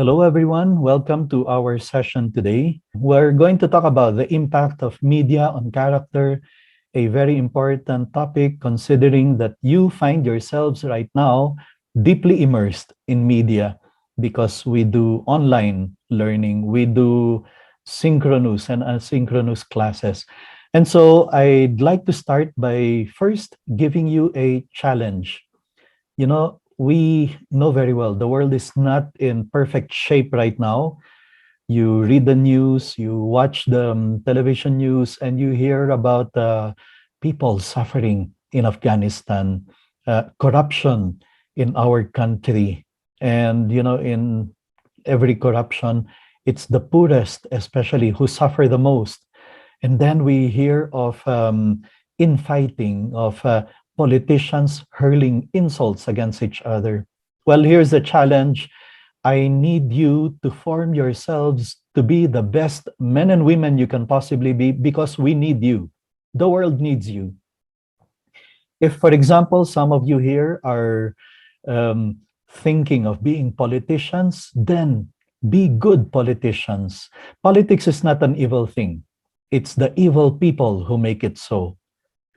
Hello, everyone. Welcome to our session today. We're going to talk about the impact of media on character, a very important topic considering that you find yourselves right now deeply immersed in media because we do online learning, we do synchronous and asynchronous classes. And so I'd like to start by first giving you a challenge. We know very well the world is not in perfect shape right now. You read the news, you watch the television news, and you hear about people suffering in Afghanistan, corruption in our country. And, in every corruption, it's the poorest, especially, who suffer the most. And then we hear of infighting, of politicians hurling insults against each other. Well, here's the challenge. I need you to form yourselves to be the best men and women you can possibly be because we need you. The world needs you. If, for example, some of you here are thinking of being politicians, then be good politicians. Politics is not an evil thing. It's the evil people who make it so.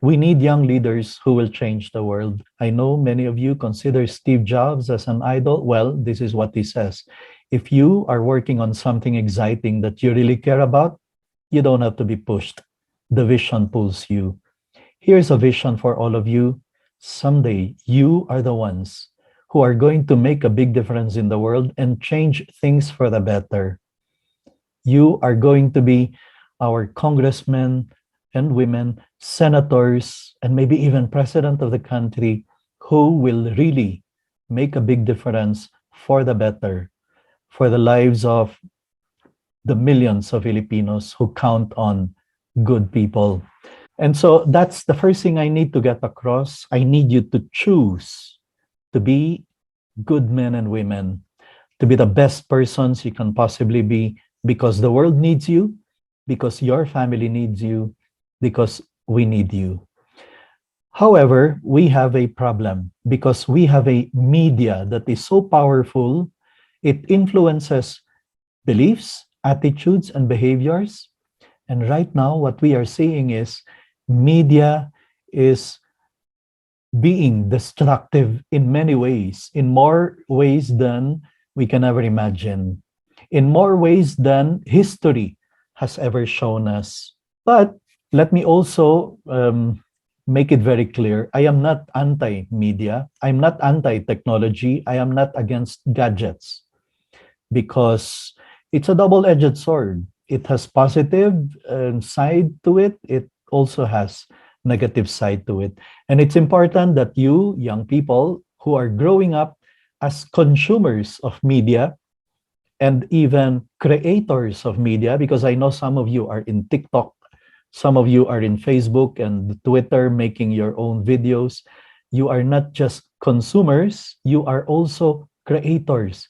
We need young leaders who will change the world. I know many of you consider Steve Jobs as an idol. Well, this is what he says. If you are working on something exciting that you really care about, you don't have to be pushed. The vision pulls you. Here's a vision for all of you. Someday, you are the ones who are going to make a big difference in the world and change things for the better. You are going to be our congressmen and women, senators, and maybe even president of the country who will really make a big difference for the better, for the lives of the millions of Filipinos who count on good people. And so that's the first thing I need to get across. I need you to choose to be good men and women, to be the best persons you can possibly be, because the world needs you, because your family needs you, because we need you. However, we have a problem because we have a media that is so powerful, it influences beliefs, attitudes, and behaviors. And right now, what we are seeing is media is being destructive in many ways, in more ways than we can ever imagine, in more ways than history has ever shown us. But let me also make it very clear. I am not anti-media. I'm not anti-technology. I am not against gadgets because it's a double-edged sword. It has positive side to it. It also has negative side to it. And it's important that you, young people who are growing up as consumers of media and even creators of media, because I know some of you are in TikTok, some of you are in Facebook and Twitter making your own videos. You are not just consumers, you are also creators.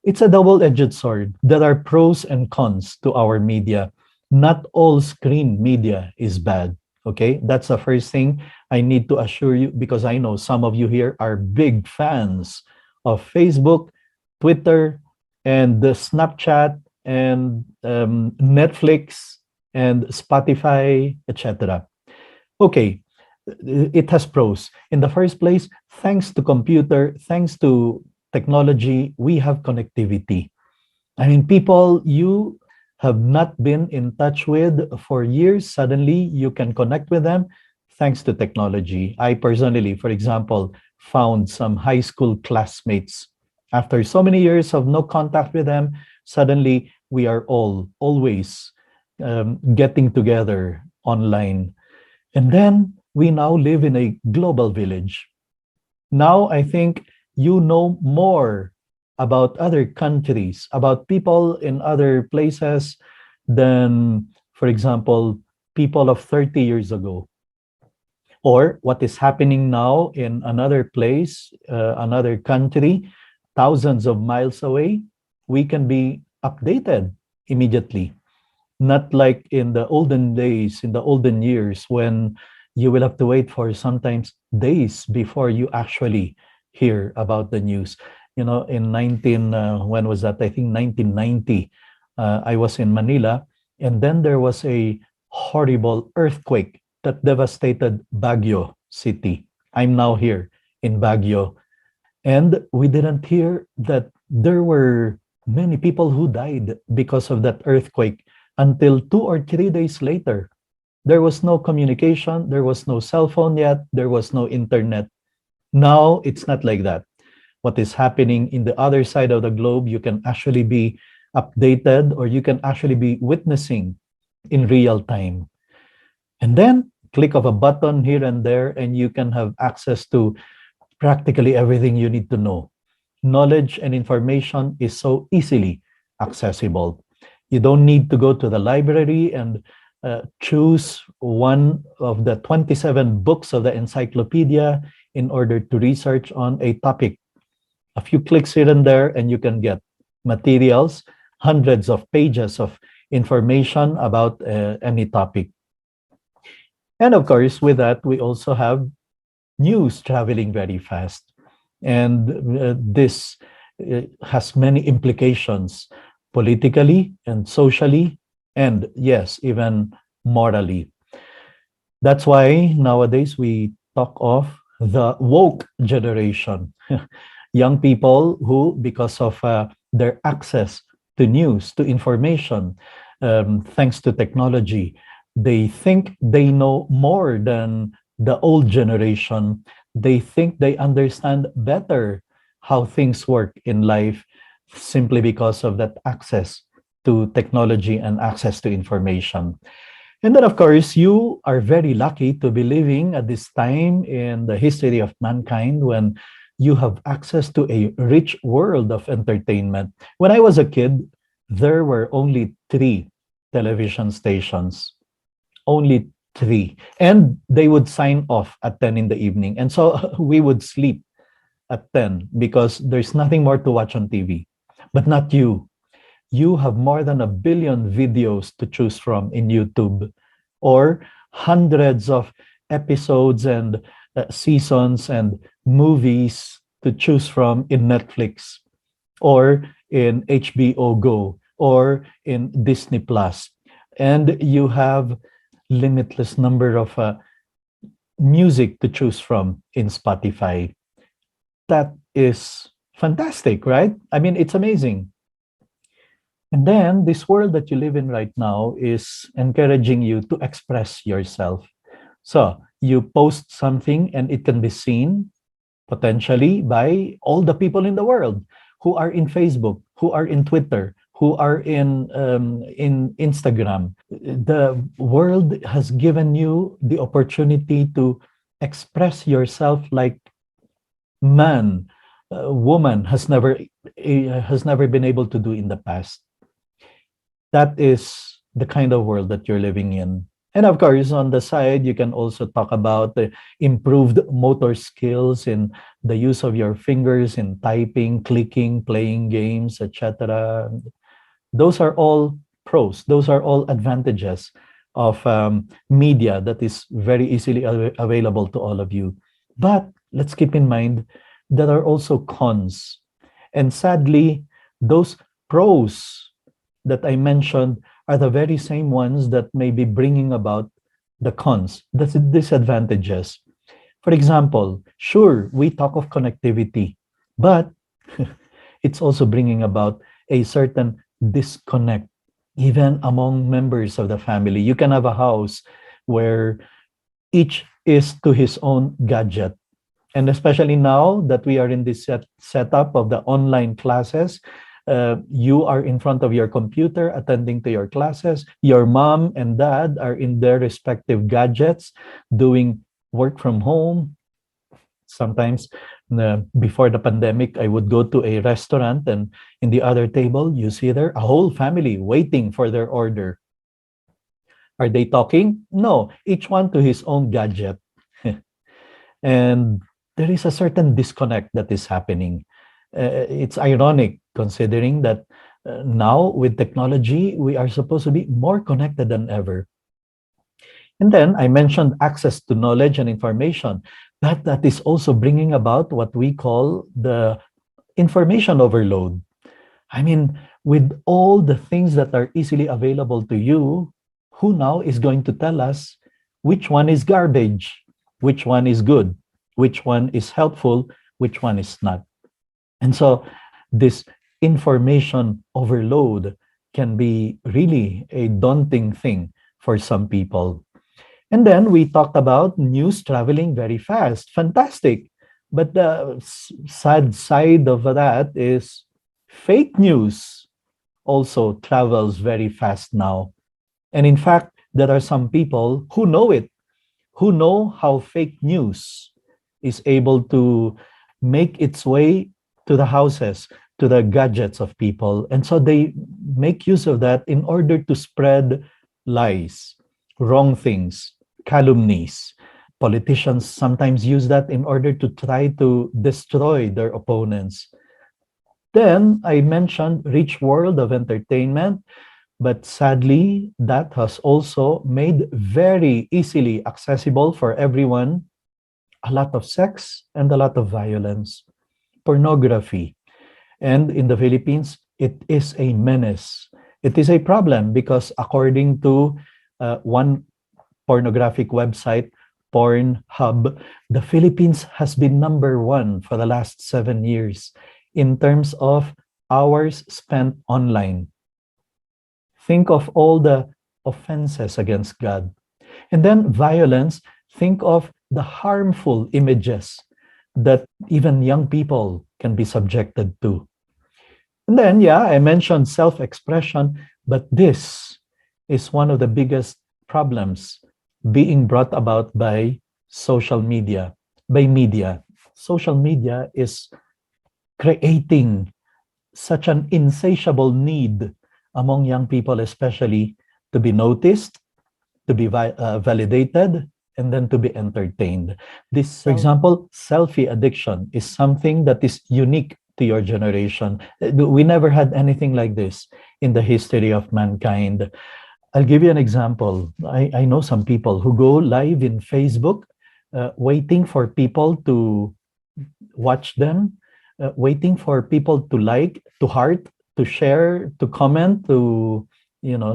It's a double-edged sword. There are pros and cons to our media. Not all screen media is bad, okay? That's the first thing I need to assure you, because I know some of you here are big fans of Facebook, Twitter, and the Snapchat, and Netflix, and Spotify, etc. Okay, it has pros. In the first place, thanks to computer, thanks to technology, we have connectivity. I mean, people you have not been in touch with for years, suddenly you can connect with them thanks to technology. I personally, for example, found some high school classmates. After so many years of no contact with them, suddenly we are all always getting together online. And then we now live in a global village. Now I think you know more about other countries, about people in other places than, for example, people of 30 years ago. Or what is happening now in another place, another country, thousands of miles away, we can be updated immediately. Not like in the olden days, in the olden years, when you will have to wait for sometimes days before you actually hear about the news. In when was that? I think 1990. I was in Manila, and then there was a horrible earthquake that devastated Baguio City. I'm now here in Baguio, and we didn't hear that there were many people who died because of that earthquake until 2 or 3 days later. There was no communication, there was no cell phone yet, there was no internet. Now it's not like that. What is happening in the other side of the globe, you can actually be updated, or you can actually be witnessing in real time. And then click of a button here and there, and you can have access to practically everything you need to know. Knowledge and information is so easily accessible. You don't need to go to the library and choose one of the 27 books of the encyclopedia in order to research on a topic. A few clicks here and there, and you can get materials, hundreds of pages of information about any topic. And of course, with that, we also have news traveling very fast. And this has many implications politically and socially, and yes, even morally. That's why nowadays we talk of the woke generation. Young people who, because of their access to news, to information, thanks to technology, they think they know more than the old generation. They think they understand better how things work in life simply because of that access to technology and access to information. And then, of course, you are very lucky to be living at this time in the history of mankind when you have access to a rich world of entertainment. When I was a kid, there were only 3 television stations, only 3. And they would sign off at 10 in the evening. And so we would sleep at 10 because there's nothing more to watch on TV. But not you. You have more than 1 billion videos to choose from in YouTube, or hundreds of episodes and seasons and movies to choose from in Netflix, or in HBO Go, or in Disney Plus. And you have limitless number of music to choose from in Spotify. That is fantastic, right? I mean, it's amazing. And then this world that you live in right now is encouraging you to express yourself. So you post something and it can be seen potentially by all the people in the world who are in Facebook, who are in Twitter, who are in Instagram. The world has given you the opportunity to express yourself like man, woman has never been able to do in the past. That is the kind of world that you're living in. And of course, on the side, you can also talk about the improved motor skills in the use of your fingers in typing, clicking, playing games, etc. Those are all pros. Those are all advantages of media that is very easily available to all of you. But let's keep in mind there are also cons. And sadly, those pros that I mentioned are the very same ones that may be bringing about the cons, the disadvantages. For example, sure, we talk of connectivity, but it's also bringing about a certain disconnect, even among members of the family. You can have a house where each is to his own gadget. And especially now that we are in this setup of the online classes, you are in front of your computer attending to your classes. Your mom and dad are in their respective gadgets doing work from home. Sometimes before the pandemic, I would go to a restaurant, and in the other table, you see there a whole family waiting for their order. Are they talking? No, each one to his own gadget. And there is a certain disconnect that is happening. It's ironic considering that now with technology, we are supposed to be more connected than ever. And then I mentioned access to knowledge and information, but that is also bringing about what we call the information overload. I mean, with all the things that are easily available to you, who now is going to tell us which one is garbage, which one is good, which one is helpful, which one is not? And so this information overload can be really a daunting thing for some people. And then we talked about news traveling very fast. Fantastic. But the sad side of that is fake news also travels very fast now. And in fact, there are some people who know it, who know how fake news is able to make its way to the houses, to the gadgets of people. And so they make use of that in order to spread lies, wrong things, calumnies. Politicians sometimes use that in order to try to destroy their opponents. Then I mentioned rich world of entertainment, but sadly, that has also made very easily accessible for everyone a lot of sex and a lot of violence, pornography. And in the Philippines, it is a menace. It is a problem because according to one pornographic website, Pornhub, the Philippines has been #1 for the last 7 years in terms of hours spent online. Think of all the offenses against God. And then violence, think of the harmful images that even young people can be subjected to. And then, yeah, I mentioned self-expression, but this is one of the biggest problems being brought about by social media, by media. Social media is creating such an insatiable need among young people, especially to be noticed, to be validated, and then to be entertained. This, for example, selfie addiction is something that is unique to your generation. We never had anything like this in the history of mankind. I'll give you an example. I know some people who go live in Facebook, waiting for people to watch them, waiting for people to like, to heart, to share, to comment, to,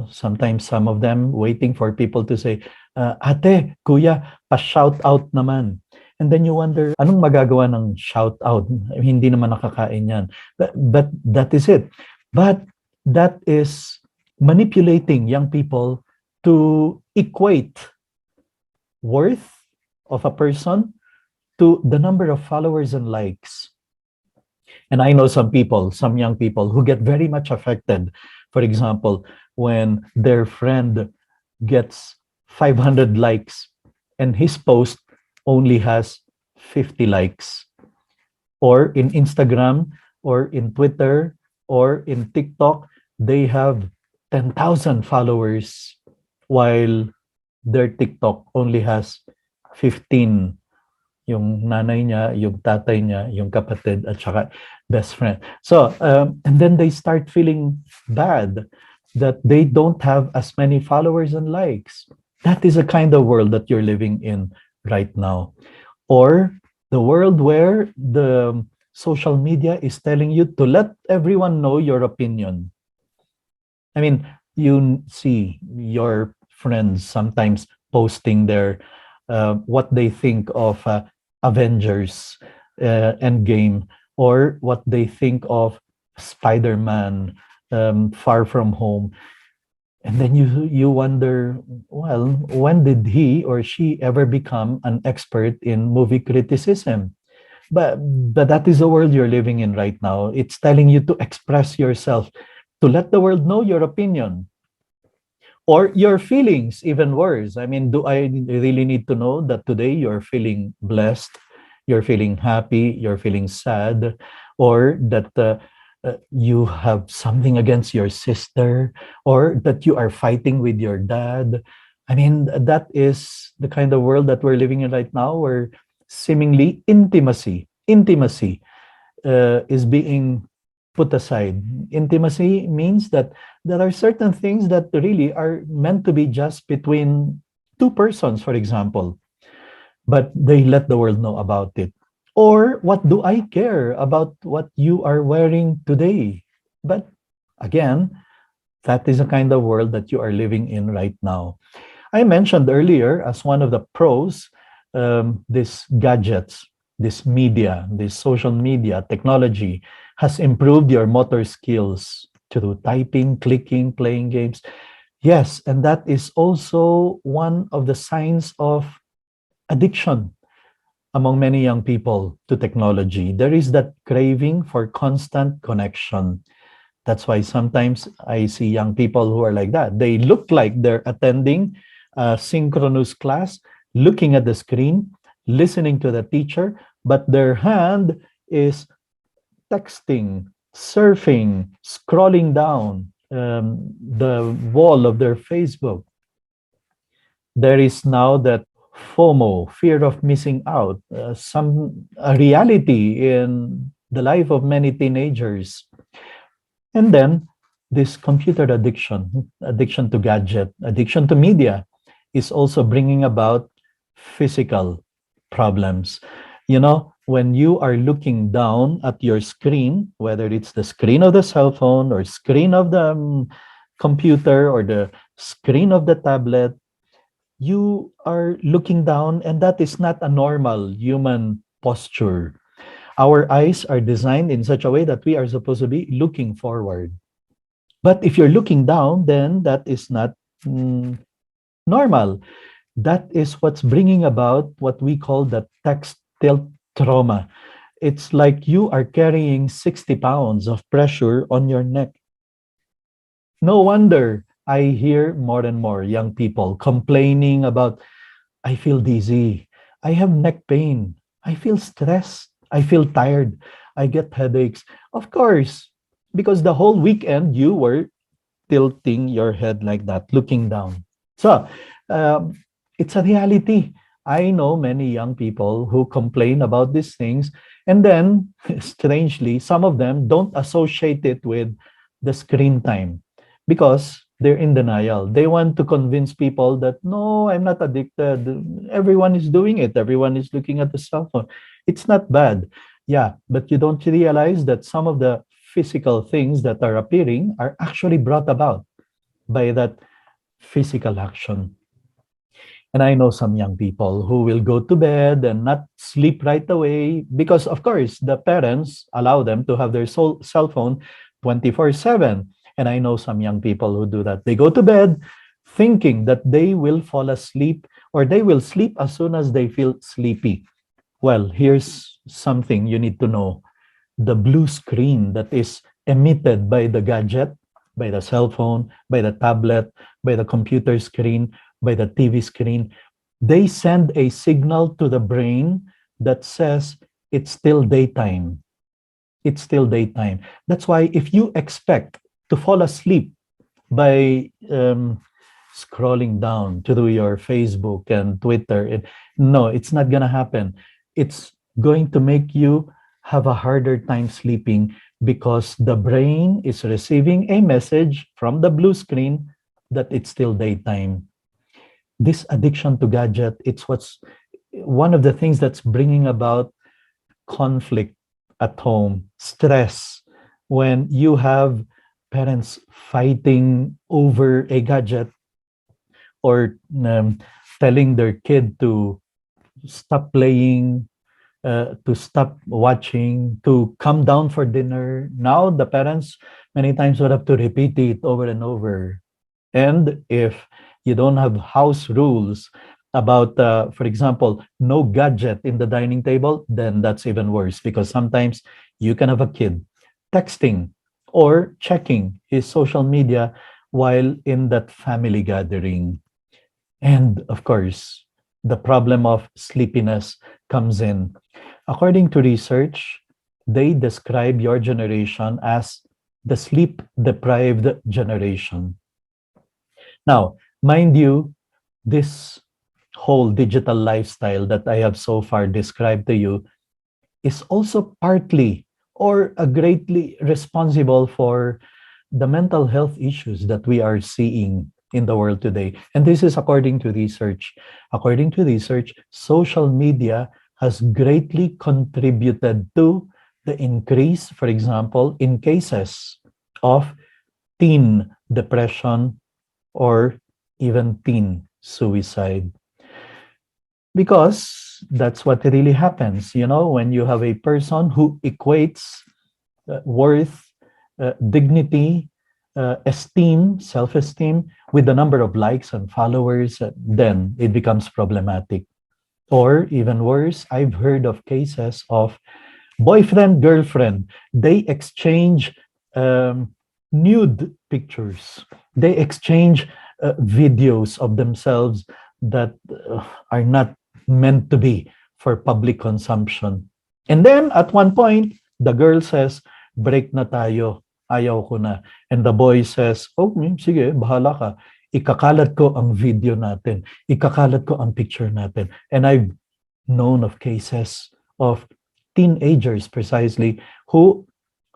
sometimes some of them waiting for people to say, ate, kuya, pa-shout out naman. And then you wonder, anong magagawa ng shout out? Hindi naman nakakain yan. But that is it. But that is manipulating young people to equate worth of a person to the number of followers and likes. And I know some people, some young people who get very much affected. For example, when their friend gets 500 likes and his post only has 50 likes. Or in Instagram, or in Twitter, or in TikTok, they have 10,000 followers, while their TikTok only has 15. Yung nanay niya, yung tatay niya, yung kapatid, at saka best friend. So, and then they start feeling bad that they don't have as many followers and likes. That is a kind of world that you're living in right now. Or the world where the social media is telling you to let everyone know your opinion. I mean, you see your friends sometimes posting their what they think of Avengers Endgame, or what they think of Spider-Man Far From Home. And then you wonder, well, when did he or she ever become an expert in movie criticism? But that is the world you're living in right now. It's telling you to express yourself, to let the world know your opinion. Or your feelings, even worse. I mean, do I really need to know that today you're feeling blessed, you're feeling happy, you're feeling sad, or that you have something against your sister, or that you are fighting with your dad? I mean, that is the kind of world that we're living in right now, where seemingly intimacy is being put aside. Intimacy means that there are certain things that really are meant to be just between two persons, for example, but they let the world know about it. Or what do I care about what you are wearing today? But again, that is the kind of world that you are living in right now. I mentioned earlier as one of the pros, these gadgets, this media, this social media technology has improved your motor skills through typing, clicking, playing games. Yes, and that is also one of the signs of addiction among many young people to technology. There is that craving for constant connection. That's why sometimes I see young people who are like that. They look like they're attending a synchronous class, looking at the screen, listening to the teacher, but their hand is texting, surfing, scrolling down the wall of their Facebook. There is now that FOMO, fear of missing out, a reality in the life of many teenagers. And then this computer addiction, addiction to gadget, addiction to media is also bringing about physical problems. You know, when you are looking down at your screen, whether it's the screen of the cell phone or screen of the computer or the screen of the tablet, you are looking down, and that is not a normal human posture. Our eyes are designed in such a way that we are supposed to be looking forward. But if you're looking down, then that is not normal. That is what's bringing about what we call the text tilt trauma. It's like you are carrying 60 pounds of pressure on your neck. No wonder I hear more and more young people complaining about, I feel dizzy, I have neck pain, I feel stressed, I feel tired, I get headaches. Of course, because the whole weekend you were tilting your head like that, looking down. So um, it's a reality. I know many young people who complain about these things, and then strangely, some of them don't associate it with the screen time because they're in denial. They want to convince people that no, I'm not addicted. Everyone is doing it. Everyone is looking at the cell phone. It's not bad. Yeah, but you don't realize that some of the physical things that are appearing are actually brought about by that physical action. And I know some young people who will go to bed and not sleep right away because, of course, the parents allow them to have their cell phone 24/7. And I know some young people who do that. They go to bed thinking that they will fall asleep or they will sleep as soon as they feel sleepy. Well, here's something you need to know. The blue screen that is emitted by the gadget, by the cell phone, by the tablet, by the computer screen, by the TV screen, they send a signal to the brain that says it's still daytime. It's still daytime. That's why if you expect to fall asleep by scrolling down to do your Facebook and Twitter, no, it's not going to happen. It's going to make you have a harder time sleeping because the brain is receiving a message from the blue screen that it's still daytime. This addiction to gadget, it's what's one of the things that's bringing about conflict at home, stress, when you have parents fighting over a gadget or telling their kid to stop playing, to stop watching, to come down for dinner. Now the parents many times would have to repeat it over and over. And if you don't have house rules about, for example, no gadget in the dining table, then that's even worse because sometimes you can have a kid texting or checking his social media while in that family gathering. And of course, the problem of sleepiness comes in. According to research, they describe your generation as the sleep deprived generation. Now, mind you, this whole digital lifestyle that I have so far described to you is also partly or greatly responsible for the mental health issues that we are seeing in the world today. And this is according to research. According to research, social media has greatly contributed to the increase, for example, in cases of teen depression or even teen suicide. Because that's what really happens, when you have a person who equates worth, dignity, esteem, self-esteem with the number of likes and followers, then it becomes problematic. Or even worse, I've heard of cases of boyfriend, girlfriend. They exchange nude pictures. They exchange videos of themselves that are not meant to be for public consumption. And then at one point, the girl says, break na tayo. Ayaw ko na. And the boy says, oh, sige, bahala ka. Ikakalat ko ang video natin. Ikakalat ko ang picture natin. And I've known of cases of teenagers precisely who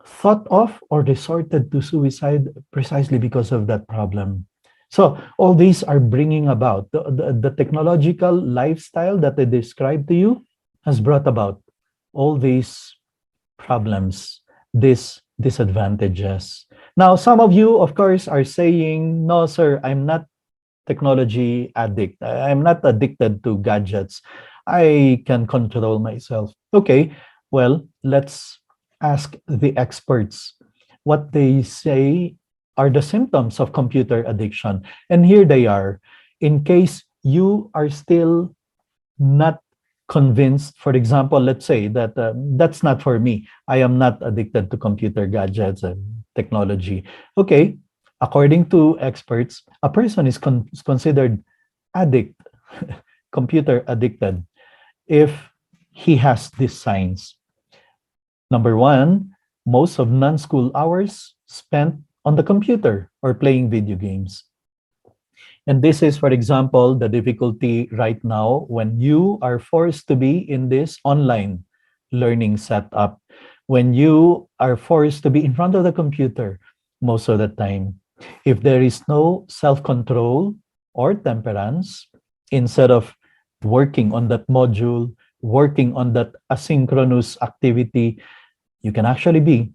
thought of or resorted to suicide precisely because of that problem. So all these are bringing about the technological lifestyle that I described to you has brought about all these problems, these disadvantages. Now, some of you, of course, are saying, no, sir, I'm not technology addict. I'm not addicted to gadgets. I can control myself. Okay, well, let's ask the experts what they say are the symptoms of computer addiction. And here they are. In case you are still not convinced, for example, let's say that that's not for me. I am not addicted to computer gadgets and technology. Okay, according to experts, a person is considered addict, computer addicted, if he has these signs. Number one, most of non-school hours spent on the computer or playing video games. And this is, for example, the difficulty right now when you are forced to be in this online learning setup, when you are forced to be in front of the computer most of the time. If there is no self-control or temperance, instead of working on that module, working on that asynchronous activity, you can actually be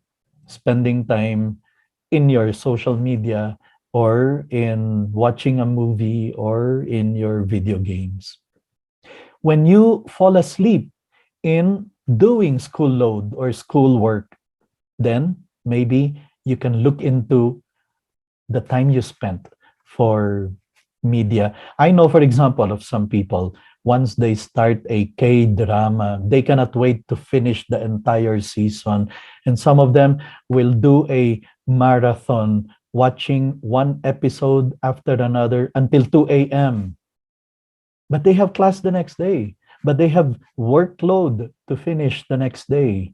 spending time in your social media or in watching a movie or in your video games. When you fall asleep in doing school load or school work, then maybe you can look into the time you spent for media. I know, for example, of some people, once they start a K-drama, they cannot wait to finish the entire season. And some of them will do a marathon, watching one episode after another until 2 a.m. But they have class the next day. But they have workload to finish the next day.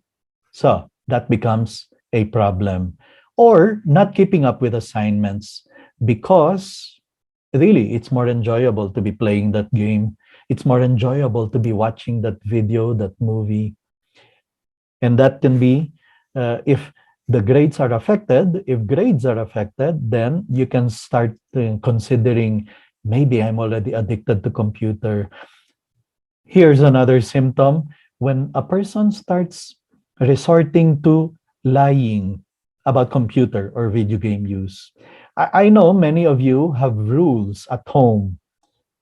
So that becomes a problem. Or not keeping up with assignments because really it's more enjoyable to be playing that game. It's more enjoyable to be watching that video, that movie. And that can be, if the grades are affected, if grades are affected, then you can start considering, maybe I'm already addicted to computer. Here's another symptom. When a person starts resorting to lying about computer or video game use. I know many of you have rules at home.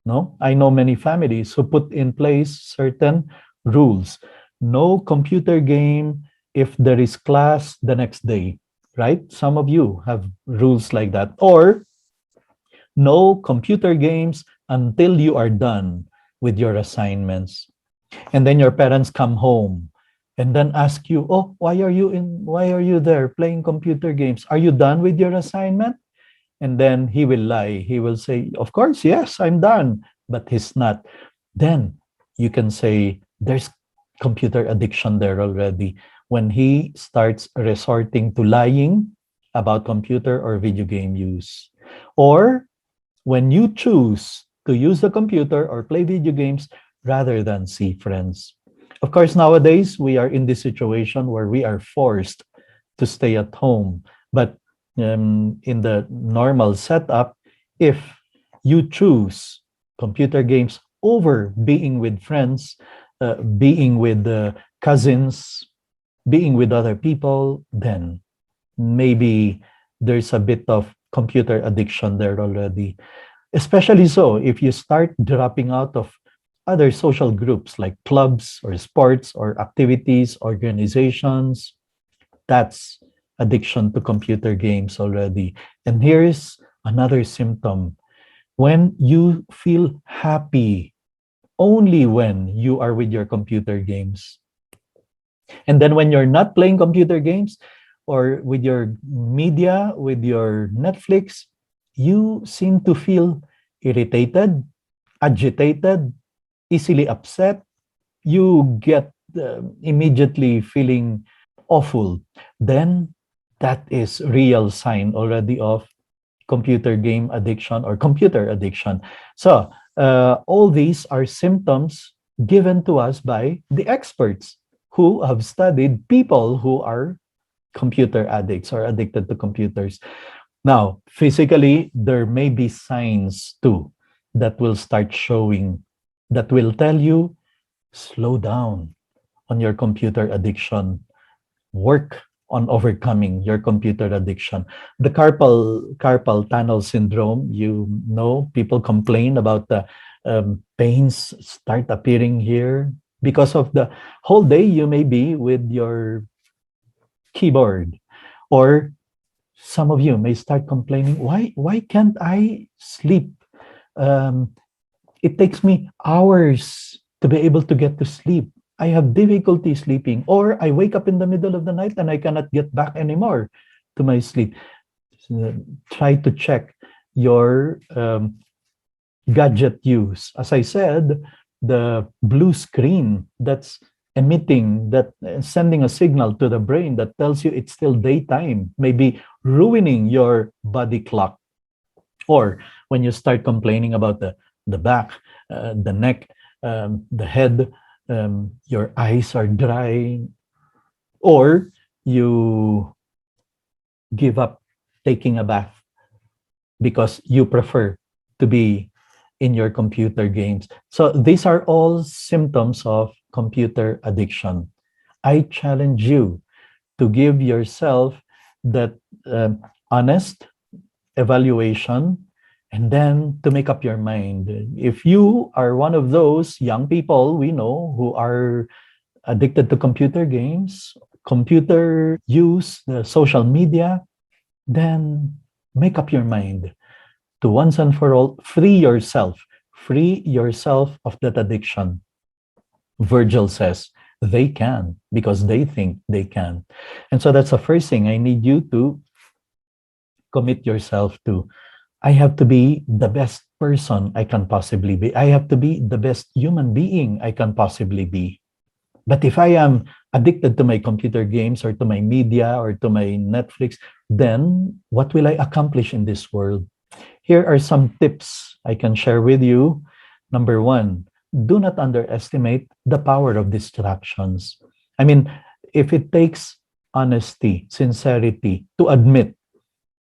No, I know many families who put in place certain rules. No computer game if there is class the next day, right? Some of you have rules like that. Or no computer games until you are done with your assignments. And then your parents come home and then ask you, oh, why are you there playing computer games? Are you done with your assignment? And then he will lie. He will say, of course, yes, I'm done. But he's not. Then you can say there's computer addiction there already. When he starts resorting to lying about computer or video game use. Or when you choose to use the computer or play video games rather than see friends. Of course, nowadays, we are in this situation where we are forced to stay at home. But in the normal setup, if you choose computer games over being with friends, being with cousins, being with other people, then maybe there's a bit of computer addiction there already. Especially so if you start dropping out of other social groups like clubs or sports or activities, organizations, that's addiction to computer games already. And here's another symptom. When you feel happy only when you are with your computer games. And then when you're not playing computer games or with your media, with your Netflix, you seem to feel irritated, agitated, easily upset. You get immediately feeling awful. Then that is real sign already of computer game addiction or computer addiction. So all these are symptoms given to us by the experts who have studied people who are computer addicts or addicted to computers. Now, physically, there may be signs too that will start showing, that will tell you, slow down on your computer addiction. Work on overcoming your computer addiction. The carpal tunnel syndrome, you know, people complain about the pains start appearing here because of the whole day you may be with your keyboard, or some of you may start complaining, why can't I sleep? Um, it takes me hours to be able to get to sleep. I have difficulty sleeping, or I wake up in the middle of the night and I cannot get back anymore to my sleep. So, try to check your gadget use. As I said, the blue screen that's emitting, that sending a signal to the brain that tells you it's still daytime, maybe ruining your body clock. Or when you start complaining about the back, the neck, the head, your eyes are dry, or you give up taking a bath because you prefer to be in your computer games. So these are all symptoms of computer addiction. I challenge you to give yourself that honest evaluation and then to make up your mind. If you are one of those young people we know who are addicted to computer games, computer use, the social media, then make up your mind to once and for all free yourself of that addiction. Virgil says they can because they think they can. And so that's the first thing I need you to commit yourself to. I have to be the best person I can possibly be. I have to be the best human being I can possibly be. But if I am addicted to my computer games or to my media or to my Netflix, then what will I accomplish in this world? Here are some tips I can share with you. Number one, do not underestimate the power of distractions. I mean, if it takes honesty, sincerity to admit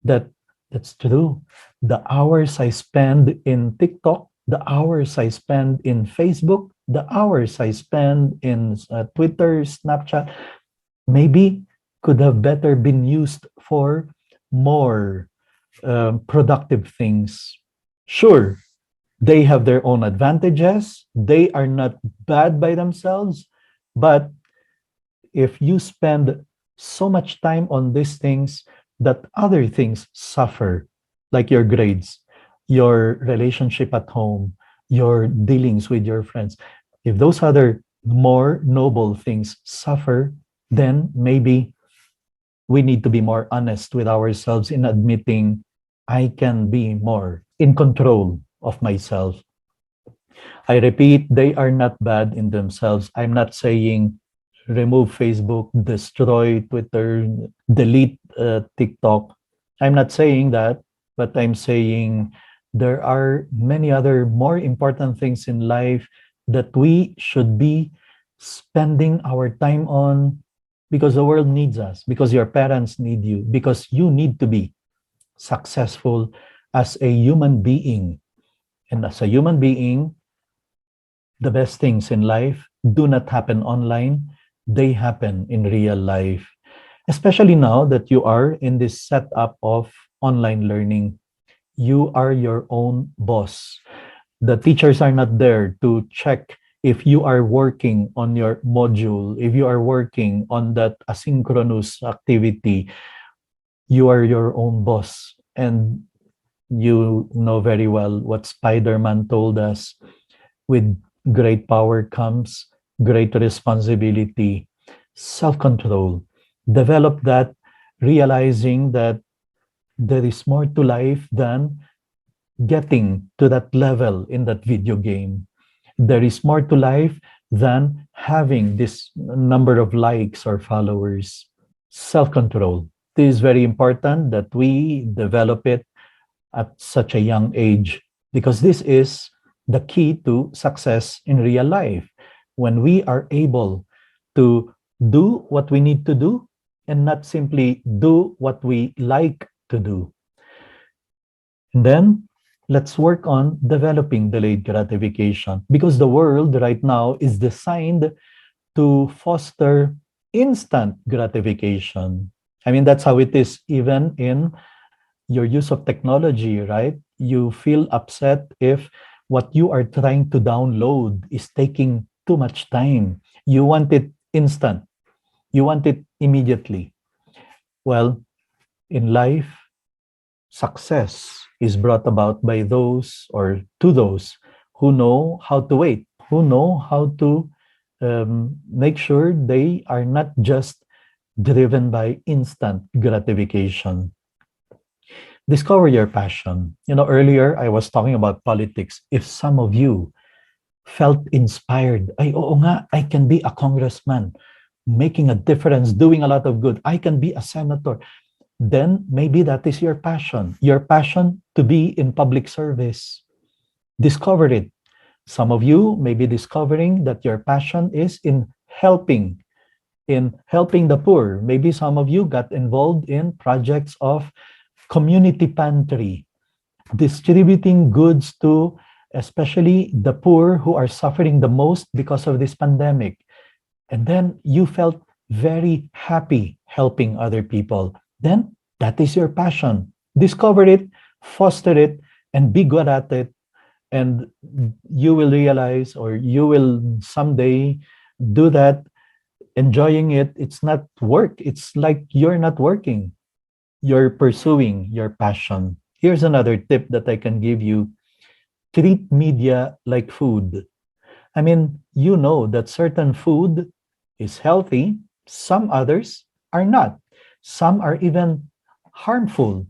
that that's true. The hours I spend in TikTok, the hours I spend in Facebook, the hours I spend in Twitter, Snapchat, maybe could have better been used for more productive things. Sure, they have their own advantages. They are not bad by themselves. But if you spend so much time on these things, that other things suffer, like your grades, your relationship at home, your dealings with your friends. If those other more noble things suffer, then maybe we need to be more honest with ourselves in admitting I can be more in control of myself. I repeat, they are not bad in themselves. I'm not saying remove Facebook, destroy Twitter, delete TikTok. I'm not saying that, but I'm saying there are many other more important things in life that we should be spending our time on because the world needs us, because your parents need you, because you need to be successful as a human being. And as a human being, the best things in life do not happen online, they happen in real life. Especially now that you are in this setup of online learning, you are your own boss. The teachers are not there to check if you are working on your module, if you are working on that asynchronous activity. You are your own boss. And you know very well what Spider-Man told us: with great power comes great responsibility, self-control. Develop that, realizing that there is more to life than getting to that level in that video game. There is more to life than having this number of likes or followers. Self-control. It is very important that we develop it at such a young age, because this is the key to success in real life. When we are able to do what we need to do and not simply do what we like to do. And then let's work on developing delayed gratification, because the world right now is designed to foster instant gratification. I mean, that's how it is even in your use of technology, right? You feel upset if what you are trying to download is taking too much time. You want it instant. You want it immediately. Well, in life, success is brought about by those, or to those, who know how to wait, who know how to make sure they are not just driven by instant gratification. Discover your passion. You know, earlier I was talking about politics. If some of you felt inspired, ay, oo nga, I can be a congressman, making a difference, doing a lot of good. I can be a senator. Then maybe that is your passion to be in public service. Discover it. Some of you may be discovering that your passion is in helping the poor. Maybe some of you got involved in projects of community pantry, distributing goods to especially the poor who are suffering the most because of this pandemic. And then you felt very happy helping other people. Then that is your passion. Discover it, foster it, and be good at it. And you will realize, or you will someday do that, enjoying it. It's not work. It's like you're not working. You're pursuing your passion. Here's another tip that I can give you. Treat media like food. I mean, you know that certain food is healthy, some others are not. Some are even harmful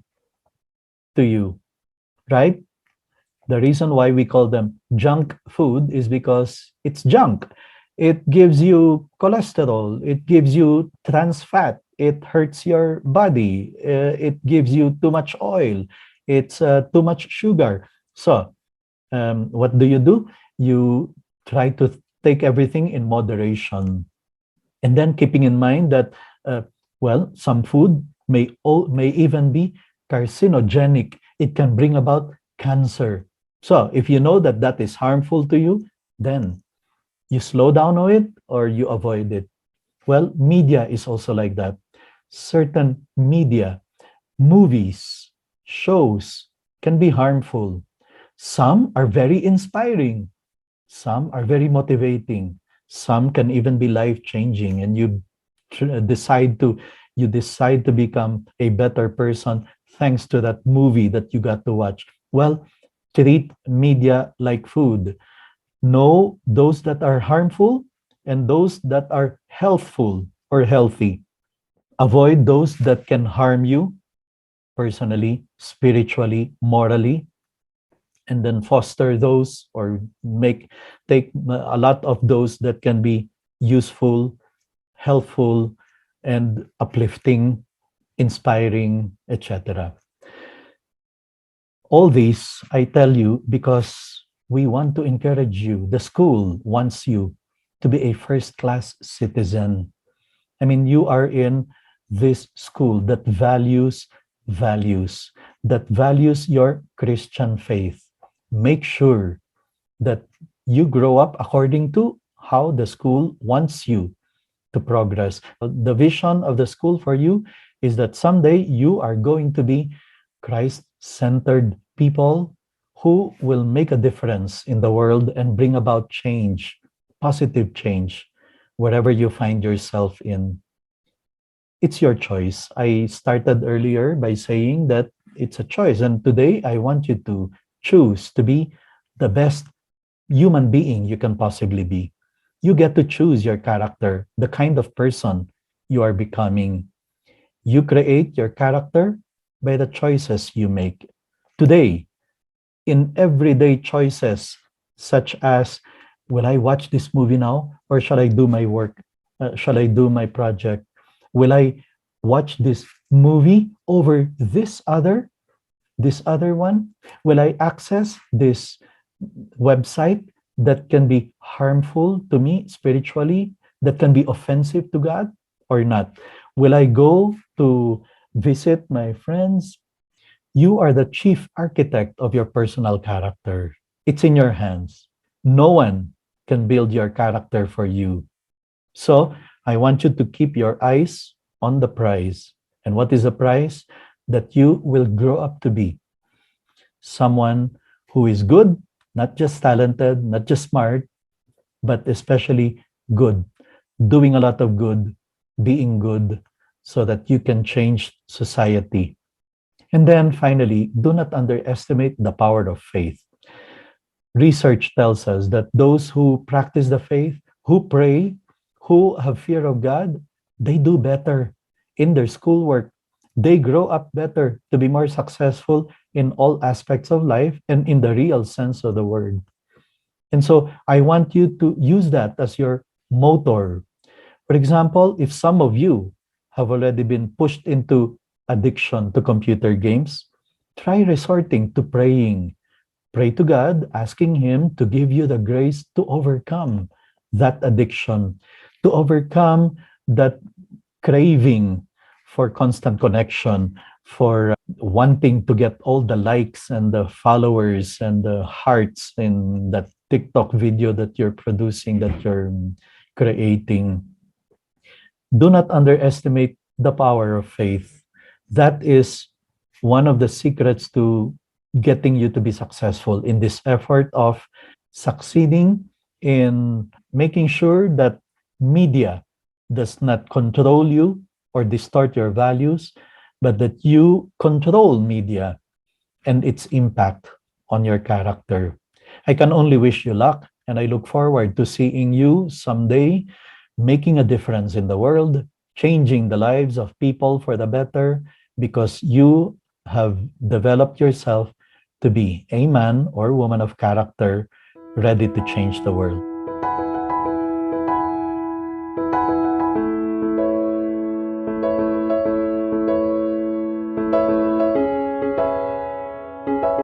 to you, right? The reason why we call them junk food is because it's junk. It gives you cholesterol, it gives you trans fat, it hurts your body, it gives you too much oil, it's too much sugar. So, what do? You try to take everything in moderation. And then keeping in mind that, well, some food may even be carcinogenic. It can bring about cancer. So if you know that that is harmful to you, then you slow down on it or you avoid it. Well, media is also like that. Certain media, movies, shows can be harmful. Some are very inspiring. Some are very motivating. Some can even be life-changing, and decide to you decide to become a better person thanks to that movie that you got to watch. Well, treat media like food. Know those that are harmful and those that are healthful or healthy. Avoid those that can harm you personally, spiritually, morally, and then foster those, or take a lot of those that can be useful, helpful, and uplifting, inspiring, etc. All these I tell you because we want to encourage you. The school wants you to be a first-class citizen. I mean, you are in this school that values your Christian faith. Make sure that you grow up according to how the school wants you to progress. The vision of the school for you is that someday you are going to be Christ-centered people who will make a difference in the world and bring about change, positive change, wherever you find yourself in. It's your choice. I started earlier by saying that it's a choice. And today I want you to choose to be the best human being you can possibly be. You get to choose your character, the kind of person you are becoming. You create your character by the choices you make. Today, in everyday choices, such as, will I watch this movie now or shall I do my work? Shall I do my project? Will I watch this movie over this other one? Will I access this website that can be harmful to me spiritually, that can be offensive to God or not? Will I go to visit my friends? You are the chief architect of your personal character. It's in your hands. No one can build your character for you. So I want you to keep your eyes on the prize. And what is the prize? That you will grow up to be someone who is good, not just talented, not just smart, but especially good, doing a lot of good, being good, so that you can change society. And then finally, do not underestimate the power of faith. Research tells us that those who practice the faith, who pray, who have fear of God, they do better in their schoolwork. They grow up better to be more successful in all aspects of life and in the real sense of the word. And so I want you to use that as your motor. For example, if some of you have already been pushed into addiction to computer games, try resorting to praying. Pray to God, asking Him to give you the grace to overcome that addiction, to overcome that craving for constant connection, for wanting to get all the likes and the followers and the hearts in that TikTok video that you're producing, that you're creating. Do not underestimate the power of faith. That is one of the secrets to getting you to be successful in this effort of succeeding in making sure that media does not control you or distort your values, but that you control media and its impact on your character. I can only wish you luck, and I look forward to seeing you someday making a difference in the world, changing the lives of people for the better, because you have developed yourself to be a man or woman of character ready to change the world.